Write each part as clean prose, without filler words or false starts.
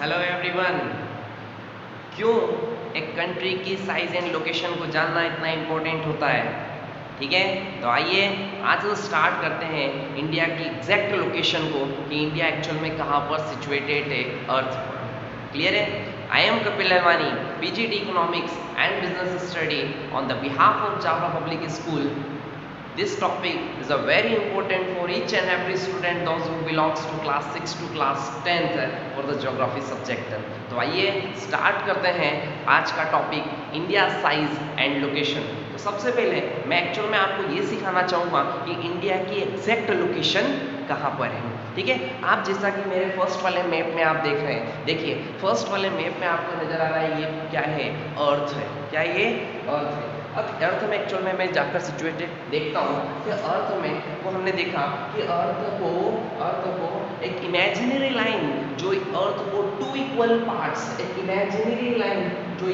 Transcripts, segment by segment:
Hello everyone. क्यों एक country की साइज एंड लोकेशन को जानना इतना इम्पोर्टेंट होता है? ठीक है, तो आइए आज हम स्टार्ट करते हैं इंडिया की एग्जैक्ट लोकेशन को कि इंडिया एक्चुअल में कहाँ पर सिचुएटेड है अर्थ पर। क्लियर है? I am Kapil Lahwani, PGD economics and business study on the behalf of Chawda public school. This topic is a very important for each and every student, those who belongs to class 6 to class 10th for the geography subject. तो आइए start करते हैं आज का topic India size and location. तो सबसे पहले मैं एक्चुअल में आपको ये सिखाना चाहूँगा कि इंडिया की एग्जैक्ट लोकेशन कहाँ पर है. ठीक है, आप जैसा कि मेरे फर्स्ट वाले मैप में आप देख रहे हैं, देखिए फर्स्ट वाले मैप में आपको नजर आ रहा है ये क्या है? अर्थ है. क्या ये? अर्थ है. अब अर्थ में एक्चुअल में मैं जाकर सिचुएटेड देखता हूँ कि अर्थ में वो हमने देखा कि अर्थ को एक इमेजिनरी लाइन जो अर्थ को टू इक्वल पार्ट्स, एक इमेजिनरी लाइन जो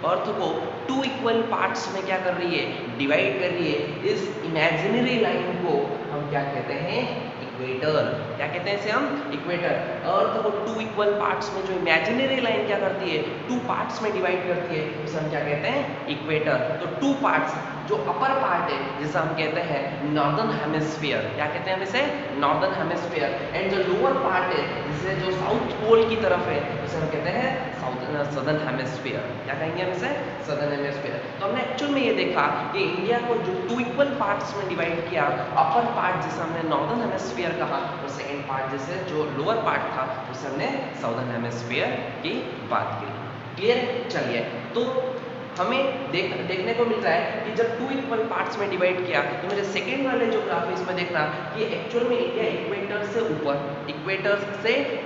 अर्थ को टू इक्वल पार्ट्स में क्या कर रही है? डिवाइड कर रही है. इस इमेजिनरी लाइन को हम क्या कहते हैं? इक्वेटर. क्या कहते हैं इसे हम? इक्वेटर. अर्थ को टू इक्वल पार्ट्स में जो इमेजिनरी लाइन क्या करती है? टू पार्ट्स में डिवाइड करती है, उसे हम क्या कहते हैं? इक्वेटर. तो टू पार्ट्स, जो अपर पार्ट है जिसे हम कहते हैं नॉर्दर्न हेमिस्फीयर. क्या कहते हैं हम इसे? Northern hemisphere. एंड जो लोअर पार्ट है जिसे जो साउथ पोल की तरफ है उसे हम कहते हैं सदर्न हेमिस्फीयर. क्या कहेंगे हम इसे? Southern hemisphere. तो हमने एक्चुअल में ये देखा कि इंडिया को जो टू इक्वल पार्ट्स में डिवाइड किया, अपर पार्ट जिसे हमने नॉर्दर्न हेमिस्फीयर कहा और सेकेंड पार्ट जिसे जो लोअर पार्ट था उसे हमने साउदर्न हेमिस्फीयर की बात की. क्लियर? चलिए, तो हमें देखने को मिल रहा है कि जब टू इक्वल पार्ट्स में डिवाइड किया तो मेरे सेकेंड वाले जो ग्राफ है इसमें देखना कि एक्चुअल में इंडिया इक्वेटर से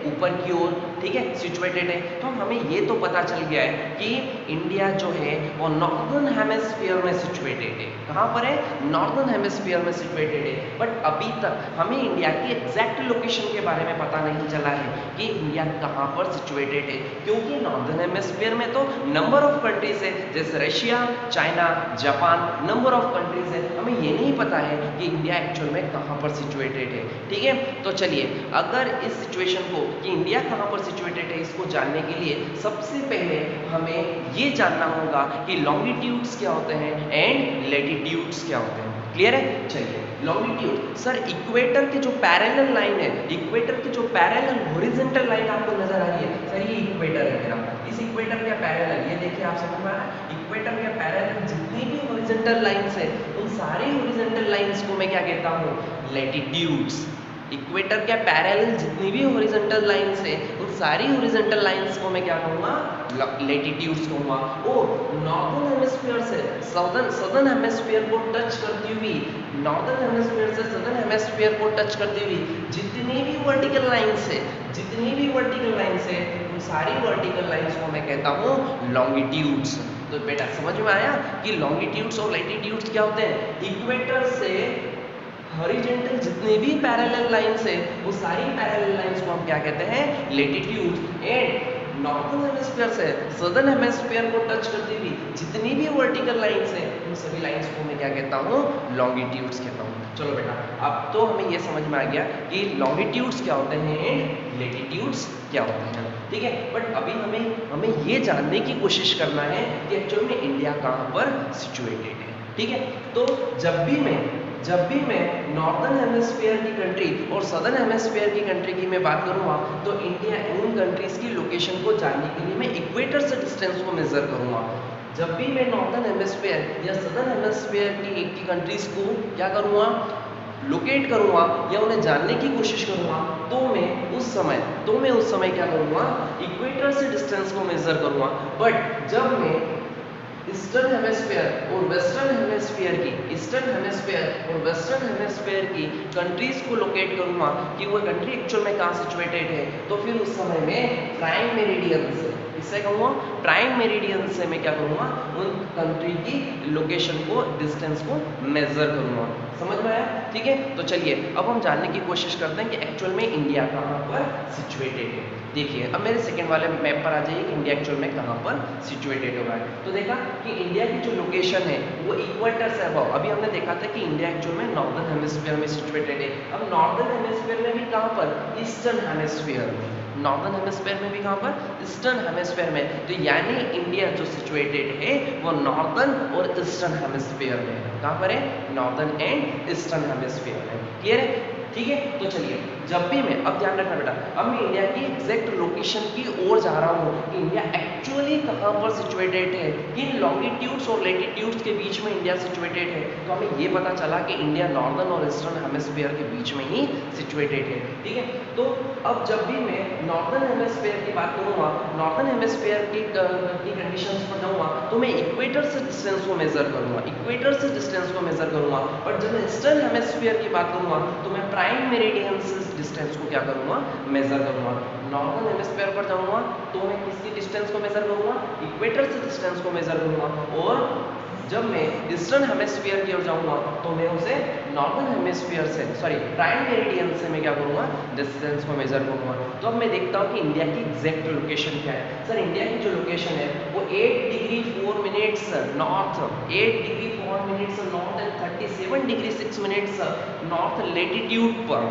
ऊपर की ओर, ठीक है, सिचुएटेड है. तो हमें ये तो पता चल गया है कि इंडिया जो है वो नॉर्दर्न हेमिस्फीयर में सिचुएटेड है. कहाँ पर है? नॉर्दर्न हेमिस्फीयर में सिचुएटेड है. बट अभी तक हमें इंडिया की एग्जैक्ट लोकेशन के बारे में पता नहीं चला है कि इंडिया कहाँ पर सिचुएटेड है, क्योंकि नॉर्दर्न हेमिस्फीयर में तो नंबर ऑफ कंट्रीज है, जैसे Russia, China, Japan, number of countries है. हमें ये नहीं पता है कि इंडिया एक्चुअल में कहाँ पर सिचुएटेड है. ठीक है, तो चलिए अगर इस सिचुएशन को कि इंडिया कहाँ पर सिचुएटेड है इसको जानने के लिए सबसे पहले हमें ये जानना होगा कि लॉन्गिट्यूड्स क्या होते हैं एंड लैटिट्यूड्स क्या होते हैं. क्लियर है? चलिए, लॉन्गिट्यूड, सर इक्वेटर के जो पैरेलल लाइन है, इक्वेटर की जो पैरेलल हॉरिजॉन्टल लाइन आपको नजर आ रही है, सर ये इक्वेटर है मेरा. इस इक्वेटर के पैरेलल, ये देखिए आप समझ में आ रहा है, इक्वेटर के पैरेलल जितनी भी हॉरिजॉन्टल लाइंस है उन सारी हॉरिजॉन्टल लाइंस को मैं क्या कहता हूँ? लैटिट्यूड्स. इक्वेटर के पैरेलल जितनी भी हॉरिजॉन्टल लाइंस है उन सारी हॉरिजॉन्टल लाइंस को मैं क्या कहूँगा? लैटिट्यूड्स कहूँगा. और नॉर्दर्न हेमिस्फीयर से सदर्न हेमिस्फीयर को टच करती हुई, नॉर्दर्न हेमिस्फीयर से सदर्न हेमिस्फीयर को टच करती हुई जितनी भी वर्टिकल लाइंस है, उन सारी वर्टिकल लाइंस को मैं कहता हूँ लॉन्गिट्यूड्स. तो बेटा समझ में आया कि लॉन्गिट्यूड्स और लैटिट्यूड्स क्या होते हैं? इक्वेटर से हॉरिजॉन्टल जितनी भी पैरेलल लाइंस है वो सारी पैरेलल लाइंस को हम क्या कहते हैं? लैटिट्यूड. एंड नॉर्दर्न हेमिस्फीयर से सदर्न हेमिस्फीयर को टच करती हुई जितनी भी वर्टिकल लाइंस है उन सभी लाइंस को मैं क्या कहता हूँ? लॉन्गिट्यूड्स कहता हूँ. चलो बेटा, अब तो हमें ये समझ में आ गया कि लॉन्गिट्यूड्स क्या होते हैं एंड लैटिट्यूड्स क्या होते हैं. ठीक है, बट अभी हमें ये जानने की कोशिश करना है कि एक्चुअल में इंडिया कहाँ पर सिचुएटेड है. ठीक है, तो जब भी मैं नॉर्दर्न हेमिस्फीयर की कंट्री और सदर्न हेमिस्फीयर की कंट्री की मैं बात करूँगा तो इंडिया इन कंट्रीज़ की लोकेशन को जानने के लिए मैं इक्वेटर से डिस्टेंस को मेजर करूँगा. जब भी मैं नॉर्दर्न हेमिस्फीयर या सदर्न हेमिस्फीयर की कंट्रीज़ को क्या करूँगा? लोकेट करूँगा या उन्हें जानने की कोशिश करूँगा तो मैं उस समय क्या करूँगा? इक्वेटर से डिस्टेंस को मेजर करूँगा. बट जब मैं ईस्टर्न हेमिस्फीयर और वेस्टर्न हेमिस्फीयर की कंट्रीज को लोकेट करूंगा कि वो कंट्री एक्चुअल में कहाँ सिचुएटेड है, तो फिर उस समय में प्राइम मेरिडियन से, इससे कहूँगा प्राइम मेरिडियन से मैं क्या करूँगा? उन कंट्री की लोकेशन को, डिस्टेंस को मेजर करूँगा. समझ में आया? ठीक है, तो चलिए अब हम जानने की कोशिश करते हैं कि एक्चुअल में इंडिया कहाँ पर सिचुएटेड है. देखिए अब मेरे सेकेंड वाले मैप पर आ जाइए कि इंडिया एक्चुअल में कहाँ पर सिचुएटेड हो रहा है. तो देखा कि इंडिया की जो लोकेशन है वो इक्वेटर से अबव, अभी हमने देखा था कि इंडिया एक्चुअल में नॉर्दर्न हेमिस्फीयर में सिचुएटेड है. अब नॉर्दर्न हेमिस्फीयर में भी कहाँ पर? ईस्टर्न हेमिस्फीयर में. नॉर्दर्न हेमिस्फीयर में भी कहाँ पर, ईस्टर्न हेमिस्फीयर में। तो यानी इंडिया जो सिचुएटेड है वो नॉर्दर्न और ईस्टर्न हेमिस्फीयर में है। कहाँ पर है, नॉर्दर्न एंड ईस्टर्न हेमिस्फीयर में। क्लियर है, ठीक है। तो चलिए, जब भी मैं, अब ध्यान रखना बेटा, अब मैं इंडिया की एग्जैक्ट लोकेशन की ओर जा रहा हूँ कि इंडिया एक्चुअली कहाँ पर सिचुएटेड है, किन लॉन्गिट्यूड्स और लैटिट्यूड्स के बीच में इंडिया सिचुएटेड है। तो हमें ये पता चला कि इंडिया नॉर्दर्न और ईस्टर्न हेमिस्फीयर के बीच में ही सिचुएटेड है, ठीक है। तो अब जब भी मैं नॉर्दर्न हेमिस्फीयर की बात करूँगा, नॉर्दर्न हेमिस्फीयर की कंडीशंस पर जाऊँगा, तो मैं इक्वेटर से डिस्टेंस को मेजर करूँगा, इक्वेटर से डिस्टेंस को मेजर करूँगा। बट जब मैं ईस्टर्न हेमिस्फीयर की बात करूँगा तो मैं प्राइम मेरिडियन से डिस्टेंस को क्या करूँगा, मेजर करूँगा। नॉर्दर्न हेमिस्फीयर पर जाऊँगा तो मैं किसकी डिस्टेंस को मेजर करूँगा, इक्वेटर से डिस्टेंस को मेजर करूँगा। और जब मैं ईस्टर्न हेमिस्फीयर की ओर जाऊँगा तो मैं उसे नॉर्दर्न हेमिस्फीयर से, सॉरी, प्राइम मेरिडियन से मैं क्या करूँगा, डिस्टेंस को मेजर करूँगा। तो अब मैं देखता हूँ कि इंडिया की एग्जैक्ट लोकेशन क्या है। सर इंडिया की जो लोकेशन है वो 8 degree 4 minutes north, 8 degree 4 minutes north and 37 degree 6 minutes north latitude पर,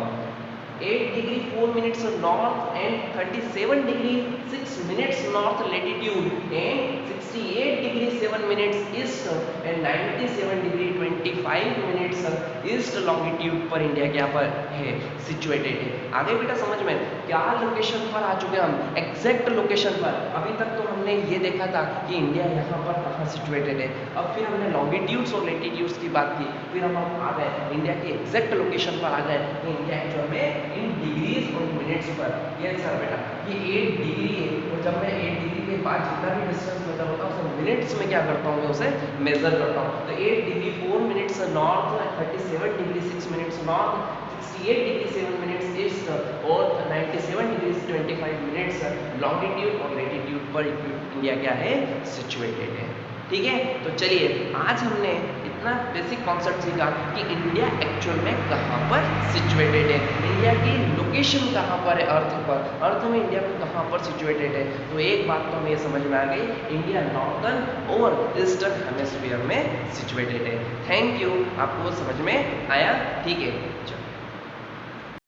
8 degree 4 minutes north and 37 degree 6 minutes north latitude and 68 degree 7 minutes east and 97 degree 25 minutes east longitude पर India क्या पर है, situated है। आगे बेटा समझ में, क्या लोकेशन पर आ चुके हम, एग्जैक्ट लोकेशन पर। अभी तक तो हमने ये देखा था कि इंडिया यहाँ पर कहाँ सिचुएटेड है, अब फिर हमने लॉन्गिट्यूड्स और लेटीट्यूड्स की बात की, फिर हम आ गए इंडिया की एग्जैक्ट लोकेशन पर आ गए कि इंडिया एक्चुअल में इन डिग्रीज और मिनट्स पर। ये सर बेटा ये 8 डिग्री है, और जब मैं 8 डिग्री के बाद जितना भी डिस्टेंस मेजर होता है उसे मिनट्स में क्या करता हूँ, मैं उसे मेजर करता हूँ। तो 8 degree 4 minutes north, 37 degree 6 minutes north, 68 degree 7 minutes east और 97 डिग्री 25 मिनट्स लॉन्गिट्यूड और लेटीट्यूड पर इंडिया क्या है, सिचुएटेड है, ठीक है। तो चलिए, आज हमने इतना बेसिक कॉन्सेप्ट सीखा कि इंडिया एक्चुअल में कहाँ पर सिचुएटेड है, इंडिया की लोकेशन कहाँ पर है अर्थ पर, अर्थ में इंडिया को कहाँ पर सिचुएटेड है। तो एक बात तो हमें ये समझ में आ गई, इंडिया नॉर्दर्न और ईस्टर्न हेमिस्फीयर में सिचुएटेड है। थैंक यू, आपको समझ में आया, ठीक है। चलो।